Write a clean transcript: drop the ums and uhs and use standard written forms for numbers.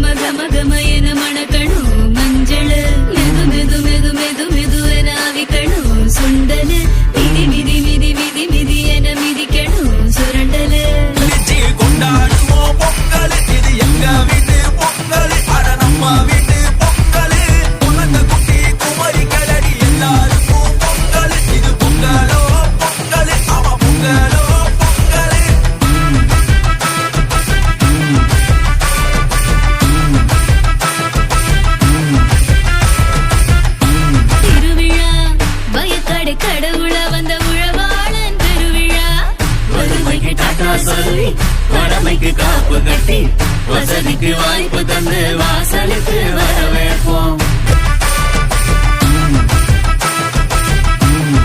கம கம கம என மணக்கணும் மஞ்சள் மெது மெது மெது மெது மெது என அவிக்கணும் சுண்டல் மிதி மிதி மிதி மிதி மிதி என மிதிக்கணும் சுரண்டல் கொண்டாடுவோம் பொங்கல் இது எங்க வீட்டு பொங்கல் அட நம்ம வீட்டு பொங்கல் உலக குட்டி குமரி கடடி எல்லாருக்கும் பொங்கல் இது பொங்கலோ பொங்கல் அவ பொங்கலோ பொங்கல் திருவிழா வயக்காடு கடவுள வந்த உழவாளன் திருவிழா வறுமைக்கு டாட்டா சொல்லி வடமைக்கு காப்பு கட்டி வசதிக்கு வாய்ப்பு தந்து வாசலுக்கு வரவேற்போம்